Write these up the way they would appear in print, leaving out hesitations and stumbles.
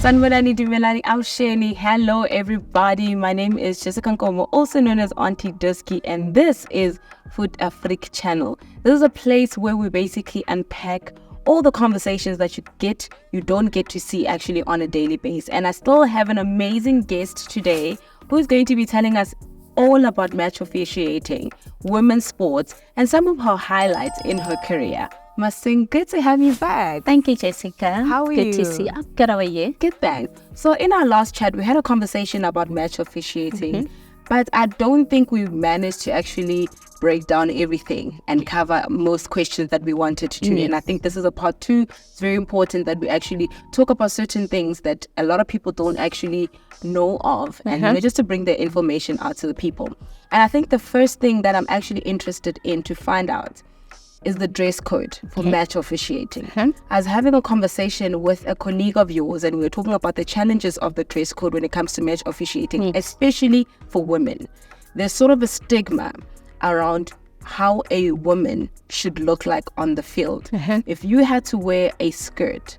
Sanbonani Dumelani Ausheni. Hello, everybody. My name is Jessica Nkomo, also known as Auntie Dusky, and this is Fut-Afrique channel. This is a place where we basically unpack all the conversations that you don't get to see actually on a daily basis. And I still have an amazing guest today who's going to be telling us all about match officiating, women's sports, and some of her highlights in her career. Masing, good to have you back. Thank you, Jessica. How are you? Good to see you. Good, how are you? Good, thanks. So in our last chat, we had a conversation about match officiating, but I don't think we managed to actually break down everything and cover most questions that we wanted to. Yes. And I think this is a part 2. It's very important that we actually talk about certain things that a lot of people don't actually know of, and just to bring the information out to the people. And I think the first thing that I'm actually interested in to find out is the dress code for match officiating. I was having a conversation with a colleague of yours, and we were talking about the challenges of the dress code when it comes to match officiating, especially for women. There's sort of a stigma around how a woman should look like on the field. If you had to wear a skirt,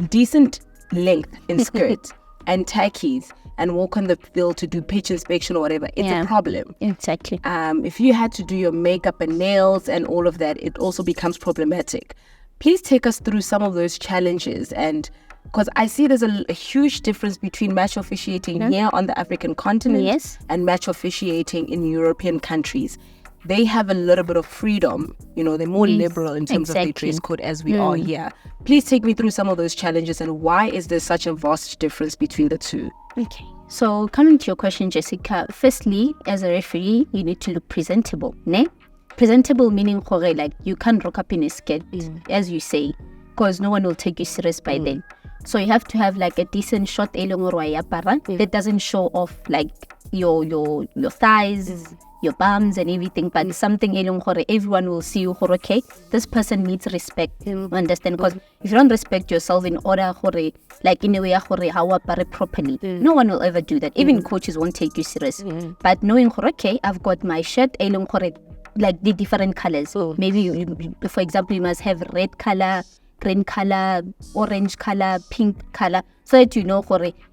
decent length in skirt, and tackies, and walk on the field to do pitch inspection or whatever, it's a problem. Exactly. If you had to do your makeup and nails and all of that, it also becomes problematic. Please take us through some of those challenges, and because I see there's a huge difference between match officiating here on the African continent and match officiating in European countries. They have a little bit of freedom, they're more liberal in terms of their dress code as we are here. Please take me through some of those challenges and why is there such a vast difference between the two? Okay. So coming to your question, Jessica, firstly, as a referee, you need to look presentable, ne? Presentable meaning like you can't rock up in a skirt, as you say, because no one will take you serious by then. So you have to have like a decent short that doesn't show off like your thighs, your bums and everything, but something everyone will see you, okay, this person needs respect. Understand? Because if you don't respect yourself in order, like in a way, how apparent properly, no one will ever do that. Even coaches won't take you serious. But knowing, okay, I've got my shirt, like the different colors. Maybe, for example, you must have red color, green color, orange color, pink color, so that you know,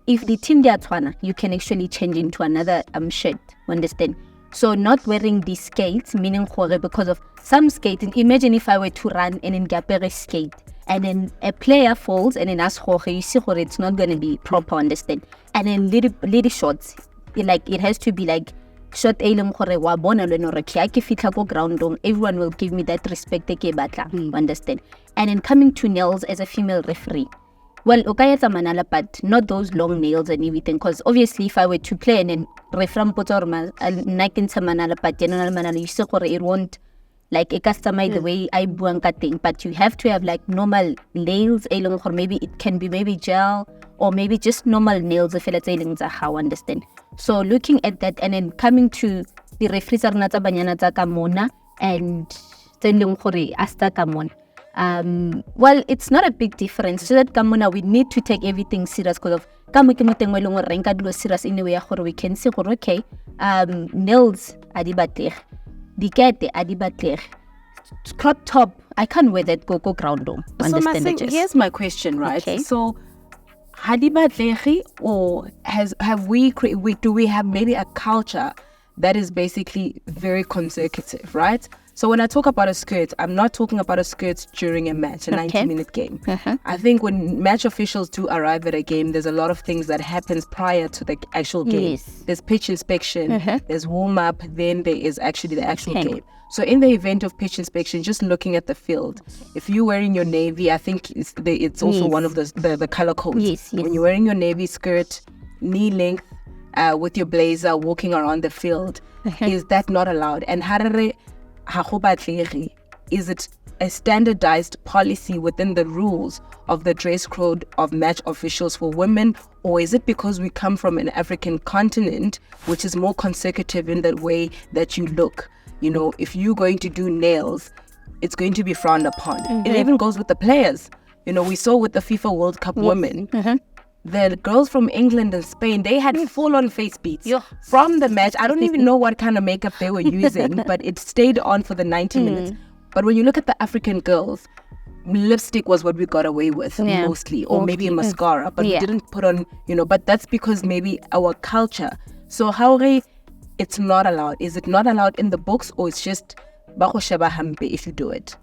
if the team they are you can actually change into another shirt. Understand? So not wearing these skates, meaning because of some skating. Imagine if I were to run and then get a skate, and then a player falls and then asks you see it's not going to be proper, understand? And then little shorts, like it has to be like short ground, everyone will give me that respect, understand? And then coming to nails as a female referee. Well, manala, but not those long nails and everything, because obviously if I were to play and then refram potorma nakin sa manala, but general manala, you see it won't like a customize the way I buang thing, but you have to have like normal nails, or maybe it can be maybe gel, or maybe just normal nails if it's how understand. So looking at that and then coming to the referees are nata banyana mona and then asta kamon. Well, it's not a big difference. So that kamuna we need to take everything serious because of serious in a way we can see okay, nails adibatir, dikete adibatir, crop top. I can't wear that go ground dome. So here's my question, right? Okay. So hadibatlehi, or do we have maybe a culture that is basically very consecutive, right? So when I talk about a skirt, I'm not talking about a skirt during a match, a 90-minute game. I think when match officials do arrive at a game, there's a lot of things that happens prior to the actual game. There's pitch inspection, there's warm-up, then there is actually the actual game. So in the event of pitch inspection, just looking at the field, if you're wearing your navy, I think it's also one of the color codes. When you're wearing your navy skirt, knee length, with your blazer, walking around the field, is that not allowed? And is it a standardized policy within the rules of the dress code of match officials for women, or is it because we come from an African continent which is more consecutive in the way that you look? If you're going to do nails, it's going to be frowned upon. It even goes with the players. We saw with the FIFA World Cup women, the girls from England and Spain, they had full-on face beats from the match. I don't even know what kind of makeup they were using, but it stayed on for the 90 minutes. But when you look at the African girls, lipstick was what we got away with mostly, or maybe mascara, but we didn't put on, but that's because maybe our culture. So how it's not allowed. Is it not allowed in the books, or it's just ba go sheba hampe if you do it?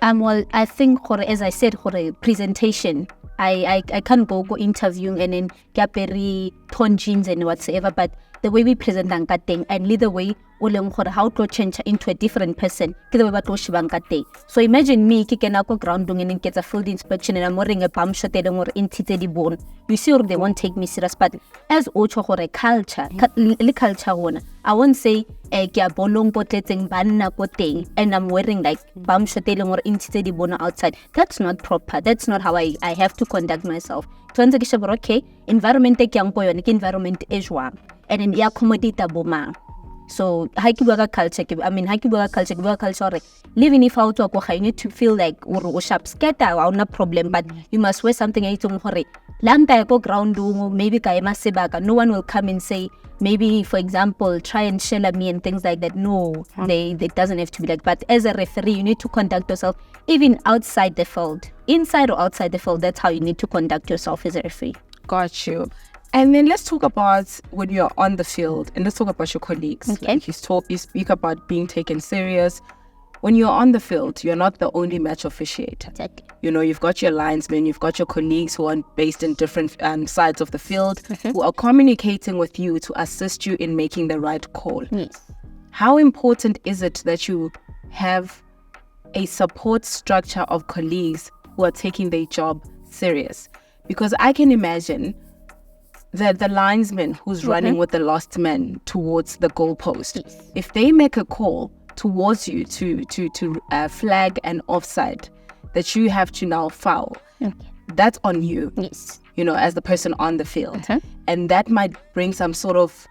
Well, I think, as I said, presentation. I can't go interviewing and then get torn jeans and whatsoever, but the way we present thing and the way how to change into a different person. So imagine me kicking up ground and get a field inspection and I'm wearing a palm shot or in bone. You see, they won't take me serious, but as culture, I won't say and I'm wearing like palm shot or in bone outside. That's not proper. That's not how I have to conduct myself. Okay, environment environment is one. And then accommodate a boma. So culture, culture. Living if out you need to feel like or sharp scatter no problem, but you must wear something ground maybe no one will come and say maybe for example try and shell me and things like that. No, they doesn't have to be like. But as a referee you need to conduct yourself even outside the field, inside or outside the field. That's how you need to conduct yourself as a referee. Got you. And then let's talk about when you're on the field, and let's talk about your colleagues. Okay. Like you speak about being taken serious. When you're on the field, you're not the only match officiator. Exactly. You've got your linesmen, you've got your colleagues who are based in different sides of the field, who are communicating with you to assist you in making the right call. Yes. How important is it that you have a support structure of colleagues who are taking their job serious? Because I can imagine that the linesman who's running with the lost man towards the goalpost, if they make a call towards you to flag an offside that you have to now foul, that's on you. Yes. As the person on the field, and that might bring some sort of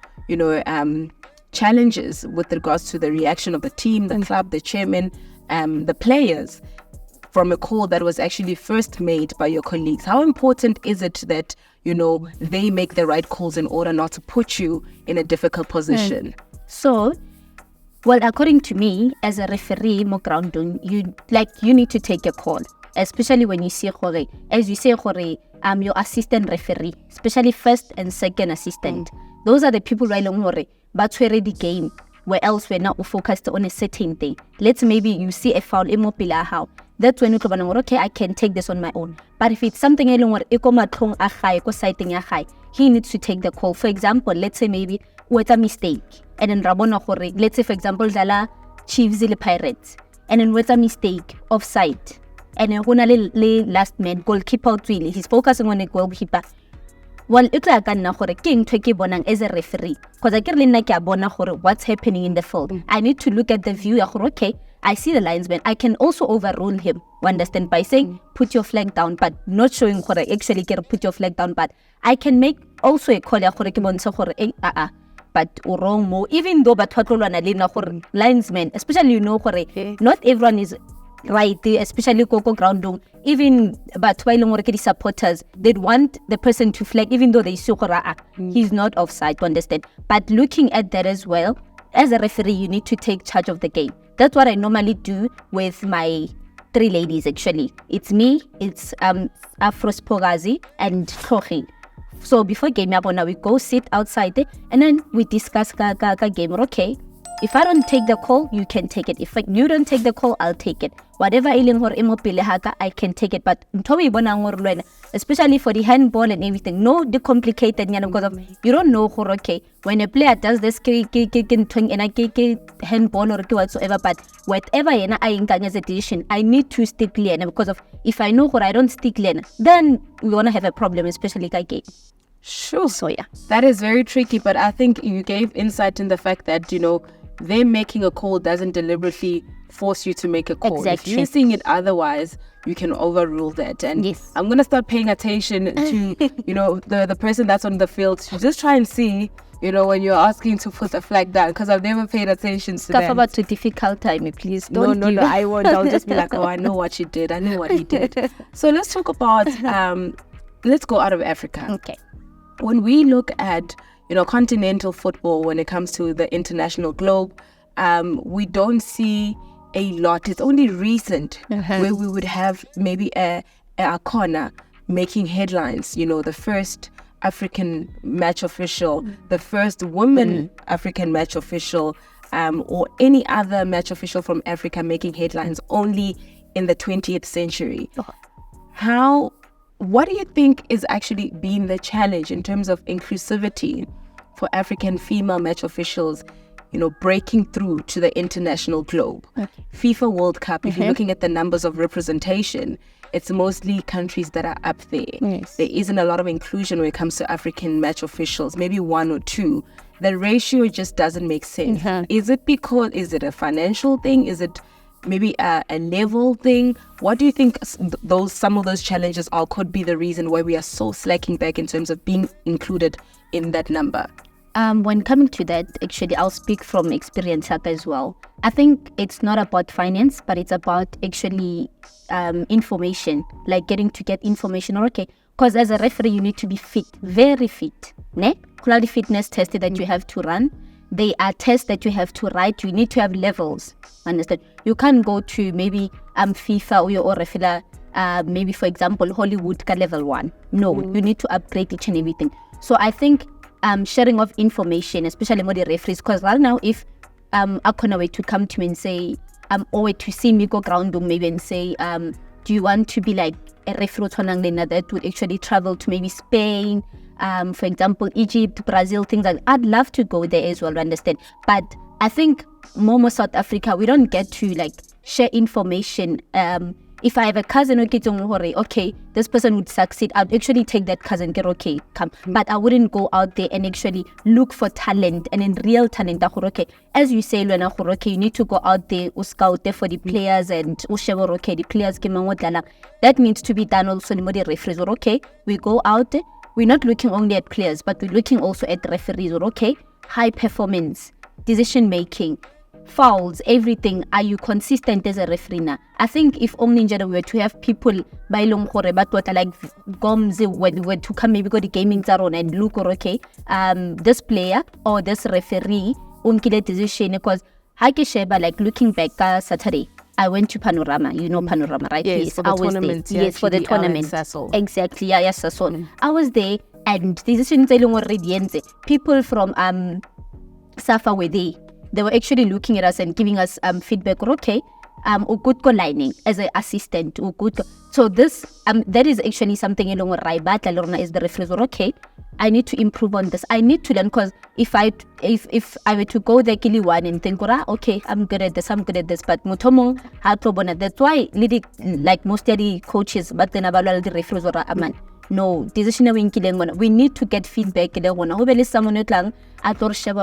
challenges with regards to the reaction of the team, the club, the chairman, the players, from a call that was actually first made by your colleagues. How important is it that they make the right calls in order not to put you in a difficult position? So, well, according to me, as a referee, you need to take a call, especially when you see as you say, your assistant referee, especially first and second assistant. Those are the people but we're the game. Where else we're not focused on a certain thing. Let's maybe you see a foul how. That's when you go, okay, I can take this on my own. But if it's something he needs to take the call. For example, let's say maybe with a mistake. And then Rabona, let's say for example, Zala Chiefs the Pirates. And then with a mistake, offside. And then last man, goalkeeper, he's focusing on a goalkeeper. Well, it's like a king to as a referee. Because I can't what's happening in the field. I need to look at the view. Okay, I see the linesman. I can also overrule him. Understand? By saying put your flag down, but not showing actually can put your flag down. But I can make also a call. But wrong more. Even though but linesman, especially not everyone is right, especially Coco Groundung, even but while supporters, they'd want the person to flag even though they he's not offside, to understand. But looking at that as well, as a referee, you need to take charge of the game. That's what I normally do with my 3 ladies actually. It's me, it's Afros Pogazi and Kochi. So before game we go sit outside there, and then we discuss game. Okay, if I don't take the call, you can take it. If you don't take the call, I'll take it. Whatever I can take it. But especially for the handball and everything, no the complicated because of you don't know okay when a player does this and I handball or whatsoever, but whatever as a decision, I need to stick clear because of if I know I don't stick clear, then we wanna have a problem, especially game. Sure. So yeah, that is very tricky, but I think you gave insight in the fact that them making a call doesn't deliberately force you to make a call. Exactly. If you're seeing it otherwise, you can overrule that. And yes, I'm gonna start paying attention to the person that's on the field to just try and see when you're asking to put the flag down, because I've never paid attention to that. about too difficult time, please. No, I won't. I'll just be like, oh, I know what she did. I know what he did. So let's talk about let's go out of Africa. Okay. When we look at continental football, when it comes to the international globe, we don't see a lot. It's only recent where we would have maybe a corner making headlines, the first African match official, the first woman African match official, or any other match official from Africa making headlines only in the 20th century. What do you think is actually being the challenge in terms of inclusivity for African female match officials, breaking through to the international globe? FIFA World Cup, if you're looking at the numbers of representation, it's mostly countries that are up there. Yes. There isn't a lot of inclusion when it comes to African match officials, maybe one or two. The ratio just doesn't make sense. Is it a financial thing? Is it maybe a level thing? What do you think some of those challenges could be the reason why we are so slacking back in terms of being included in that number? When coming to that, actually, I'll speak from experience as well. I think it's not about finance, but it's about actually information, like getting to get information. Okay, because as a referee, you need to be fit, very fit. Quality fitness tests that you have to run. They are tests that you have to write. You need to have levels. Understand? You can't go to maybe FIFA or referee, maybe for example Hollywood level 1. No, you need to upgrade each and everything. So I think sharing of information, especially with the referees, because right now if a way to come to me and say or to see me go ground maybe and say do you want to be like a referee that would actually travel to maybe Spain, for example Egypt, Brazil, things like that. I'd love to go there as well, understand, but I think more South Africa, we don't get to like share information. If I have a cousin, okay, this person would succeed, I'd actually take that cousin, get okay, come. But I wouldn't go out there and actually look for talent and in real talent. Okay, as you say, you need to go out there, scout there for the players and the players. That needs to be done also in the referees. Okay, we go out there, we're not looking only at players, but we're looking also at referees. Okay, high performance, decision making, fouls, everything. Are you consistent as a referee now? I think if only we were to have people by long like goms were to come maybe go the gaming zone and look okay, this player or this referee unkile decision, because like looking back Saturday I went to Panorama, Panorama, right? Yes, for the tournament. Yeah, yes, for the tournament. Exactly, yeah, yes, so I was there and decisions people from Safa were there. They were actually looking at us and giving us feedback. Okay, good lining as an assistant. So this that is actually something along Raibat is the referees. Okay, I need to improve on this. I need to learn, because if I were to go there one and think, okay, I'm good at this, but mutomo that's why like most of the coaches, but then the referees aman. No, decision we need to get feedback.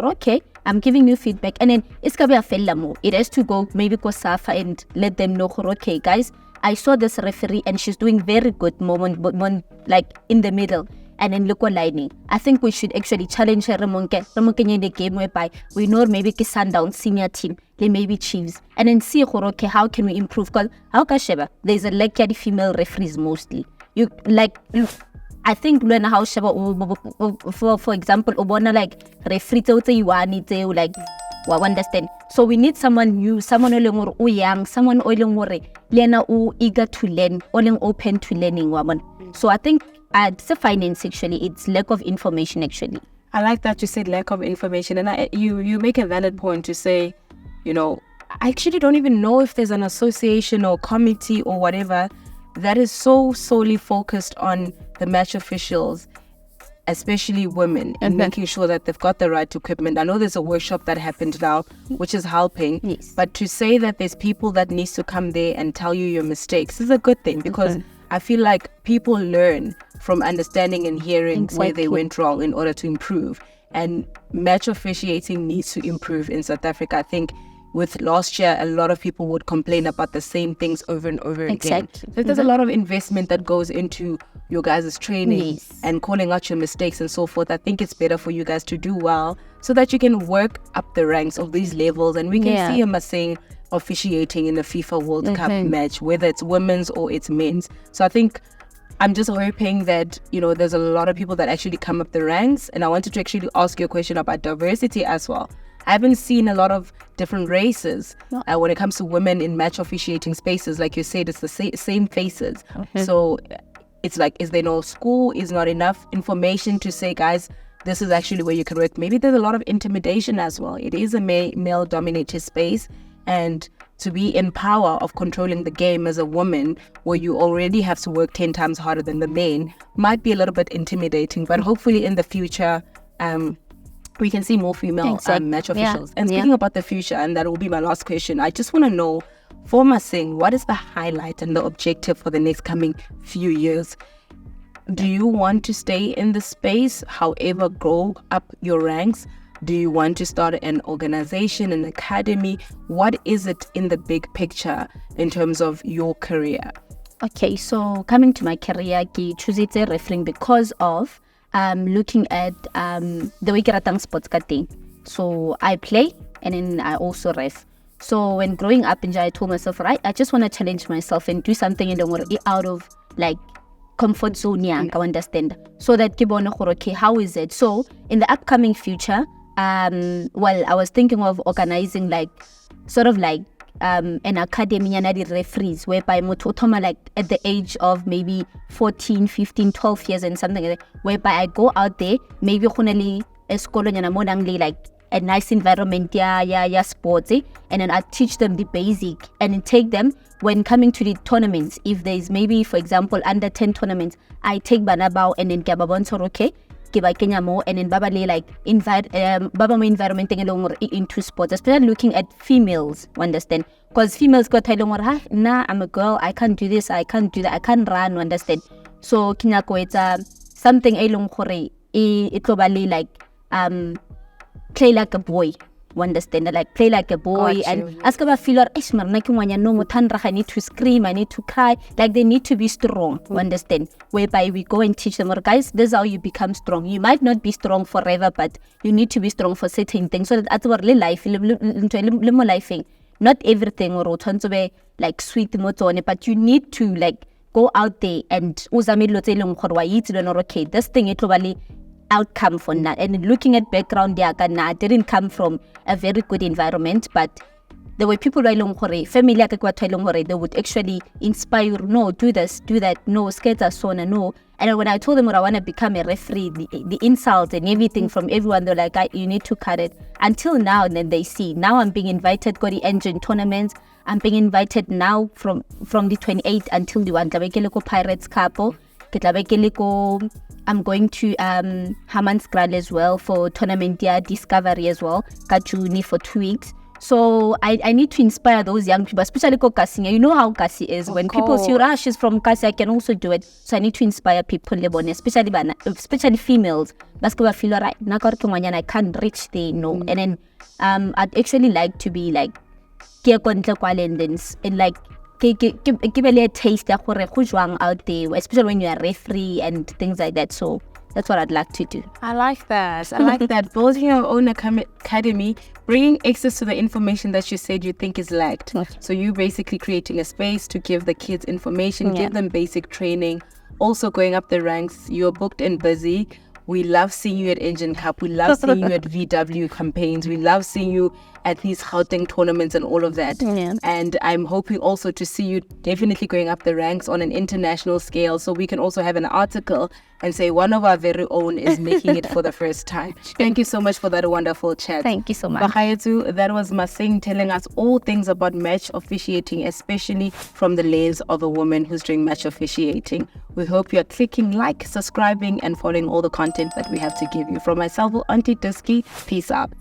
Okay, I'm giving you feedback, and then it's gonna be a failure. It has to go maybe go Safa and let them know, okay guys, I saw this referee and she's doing very good moment like in the middle, and then look what lining. I think we should actually challenge her in the game whereby we know maybe Sundown senior team, they maybe Chiefs, and then see okay, how can we improve? Because there's a lack of female referees mostly. I think learn how for example like referee like understand. So we need someone new, someone young, someone eager to learn, open to learning. So I think it's a finance actually, it's lack of information actually. I like that you said lack of information, and you make a valid point to say, I actually don't even know if there's an association or committee or whatever that is so solely focused on the match officials, especially women, and making sure that they've got the right equipment. I know there's a workshop that happened now, which is helping. Yes. But to say that there's people that needs to come there and tell you your mistakes is a good thing, because I feel like people learn from understanding and hearing where they went wrong in order to improve. And match officiating needs to improve in South Africa. I think with last year, a lot of people would complain about the same things over and over again. So there's a lot of investment that goes into your guys' training and calling out your mistakes and so forth. I think it's better for you guys to do well so that you can work up the ranks of these levels, and we can see Masing officiating in the FIFA World Cup match, whether it's women's or it's men's. So I think I'm just hoping that, there's a lot of people that actually come up the ranks. And I wanted to actually ask you a question about diversity as well. I haven't seen a lot of different races when it comes to women in match officiating spaces. Like you said, it's the same faces. So it's like, is there no school? Is not enough information to say, guys, this is actually where you can work? Maybe there's a lot of intimidation as well. It is a male-dominated space, and to be in power of controlling the game as a woman, where you already have to work 10 times harder than the men, might be a little bit intimidating. But hopefully in the future, we can see more female match officials. And speaking about the future, and that will be my last question, I just want to know, for Masing, what is the highlight and the objective for the next coming few years? Do you want to stay in the space, however, grow up your ranks? Do you want to start an organization, an academy? What is it in the big picture in terms of your career? Okay, so coming to my career, I choose it referring because of looking at the way I sports thing. So I play and then I also ref. So when growing up, I told myself, right, I just want to challenge myself and do something in the world out of like comfort zone, I understand. So that okay, how is it? So in the upcoming future, well, I was thinking of organizing like sort of like an academy and referees whereby mototoma like at the age of maybe 14, 15, 12 years and something like that, whereby I go out there, maybe like a nice environment, sports, and then I teach them the basic and then take them when coming to the tournaments. If there's maybe, for example, under 10 tournaments, I take Banabao and then Gababon okay, Kiba Kenya more, and then Babale like invite Baba environment into sports, especially looking at females, understand? Because females got nah, I'm a girl, I can't do this, I can't do that, I can't run, understand? So Kinyako, it's something it probably like play like a boy, understand? Like play like a boy and ask about feel I need to scream, I need to cry. Like they need to be strong, understand? Whereby we go and teach them, guys, this is how you become strong. You might not be strong forever, but you need to be strong for certain things. So that at our life, not everything or be like sweet motone, but you need to like go out there and okay, this thing it probably outcome for that. And looking at background, I didn't come from a very good environment, but the way people family they would actually inspire, no, do this, do that, no, skater, so no. And when I told them I want to become a referee, the insult and everything from everyone, they're like, you need to cut it. Until now, and then they see. Now I'm being invited to the engine tournaments. I'm being invited now from the 28th until the one Pirates Cup. I'm going to Hammanskraal as well for tournament discovery as well. Kajuni for 2 weeks. So I need to inspire those young people, especially Kasi. You know how Kasi is. When people see, she's from Kasi, I can also do it. So I need to inspire people, especially females. Basketball feel right. I can't reach there, no. And then I'd actually like to be like and like give a taste out there, especially when you're a referee and things like that. So that's what I'd like to do. I like that. Building your own academy, bringing access to the information that you said you think is lacked. So you basically creating a space to give the kids information, give them basic training, also going up the ranks. You're booked and busy. We love seeing you at Engine Cup. We love seeing you at VW campaigns. We love seeing you at these Gauteng tournaments and all of that. Yeah. And I'm hoping also to see you definitely going up the ranks on an international scale, so we can also have an article and say one of our very own is making it for the first time. Thank you so much for that wonderful chat. Thank you so much. Bahayatu, that was Masing telling us all things about match officiating, especially from the lens of a woman who's doing match officiating. We hope you're clicking like, subscribing, and following all the content that we have to give you. From myself, Auntie Dusky, peace out.